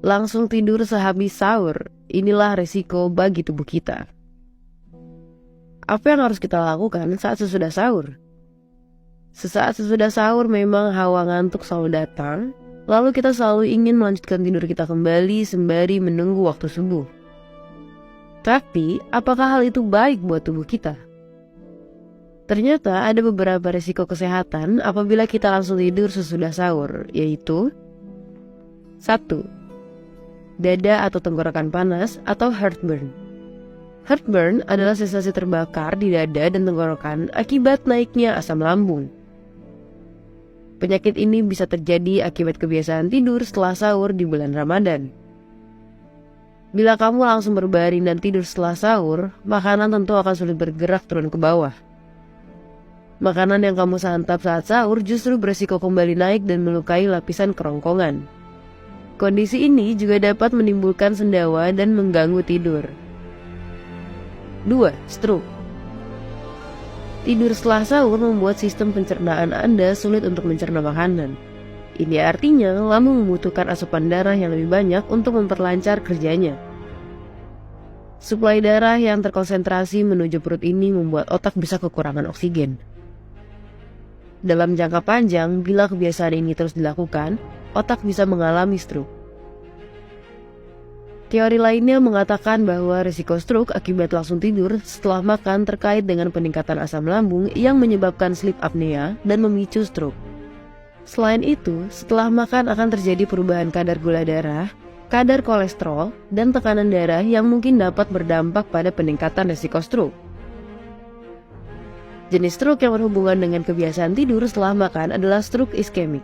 Langsung tidur sehabis sahur, inilah resiko bagi tubuh kita. Apa yang harus kita lakukan saat sesudah sahur? Sesaat sesudah sahur memang hawa ngantuk selalu datang, lalu kita selalu ingin melanjutkan tidur kita kembali sembari menunggu waktu subuh. Tapi, apakah hal itu baik buat tubuh kita? Ternyata ada beberapa risiko kesehatan apabila kita langsung tidur sesudah sahur, yaitu 1. Dada atau tenggorokan panas atau heartburn. Heartburn adalah sensasi terbakar di dada dan tenggorokan akibat naiknya asam lambung. Penyakit ini bisa terjadi akibat kebiasaan tidur setelah sahur di bulan Ramadan. Bila kamu langsung berbaring dan tidur setelah sahur, makanan tentu akan sulit bergerak turun ke bawah. Makanan yang kamu santap saat sahur justru beresiko kembali naik dan melukai lapisan kerongkongan. Kondisi ini juga dapat menimbulkan sendawa dan mengganggu tidur. 2. Stroke. Tidur setelah sahur membuat sistem pencernaan Anda sulit untuk mencerna makanan. Ini artinya lambung membutuhkan asupan darah yang lebih banyak untuk memperlancar kerjanya. Suplai darah yang terkonsentrasi menuju perut ini membuat otak bisa kekurangan oksigen. Dalam jangka panjang, bila kebiasaan ini terus dilakukan, otak bisa mengalami stroke. Teori lainnya mengatakan bahwa risiko stroke akibat langsung tidur setelah makan terkait dengan peningkatan asam lambung yang menyebabkan sleep apnea dan memicu stroke. Selain itu, setelah makan akan terjadi perubahan kadar gula darah, kadar kolesterol, dan tekanan darah yang mungkin dapat berdampak pada peningkatan risiko stroke. Jenis stroke yang berhubungan dengan kebiasaan tidur setelah makan adalah stroke iskemik,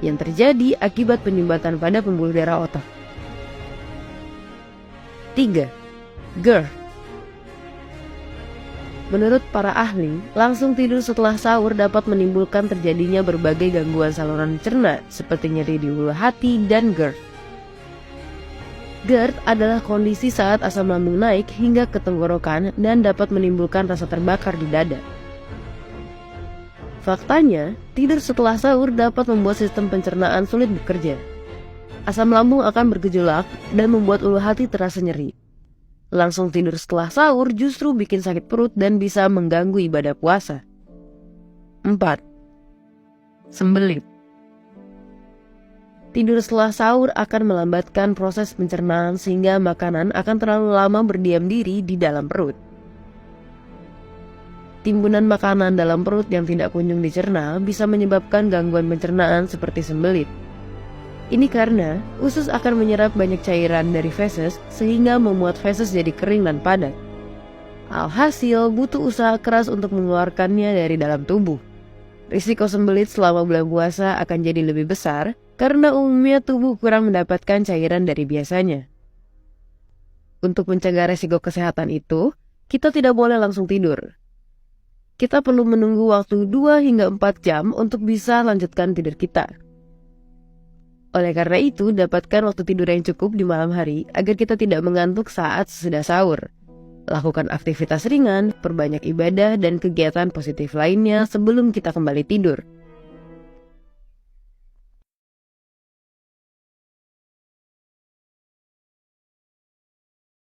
yang terjadi akibat penyumbatan pada pembuluh darah otak. 3. GERD. Menurut para ahli, langsung tidur setelah sahur dapat menimbulkan terjadinya berbagai gangguan saluran cerna seperti nyeri di ulu hati dan GERD. GERD adalah kondisi saat asam lambung naik hingga ke tenggorokan dan dapat menimbulkan rasa terbakar di dada. Faktanya, tidur setelah sahur dapat membuat sistem pencernaan sulit bekerja. Asam lambung akan bergejolak dan membuat ulu hati terasa nyeri. Langsung tidur setelah sahur justru bikin sakit perut dan bisa mengganggu ibadah puasa. 4. Sembelit. Tidur setelah sahur akan melambatkan proses pencernaan sehingga makanan akan terlalu lama berdiam diri di dalam perut. Timbunan makanan dalam perut yang tidak kunjung dicerna bisa menyebabkan gangguan pencernaan seperti sembelit. Ini karena usus akan menyerap banyak cairan dari feses sehingga membuat feses jadi kering dan padat. Alhasil butuh usaha keras untuk mengeluarkannya dari dalam tubuh. Risiko sembelit selama bulan puasa akan jadi lebih besar karena umumnya tubuh kurang mendapatkan cairan dari biasanya. Untuk mencegah risiko kesehatan itu, kita tidak boleh langsung tidur. Kita perlu menunggu waktu 2 hingga 4 jam untuk bisa lanjutkan tidur kita. Oleh karena itu, dapatkan waktu tidur yang cukup di malam hari agar kita tidak mengantuk saat sesudah sahur. Lakukan aktivitas ringan, perbanyak ibadah dan kegiatan positif lainnya sebelum kita kembali tidur.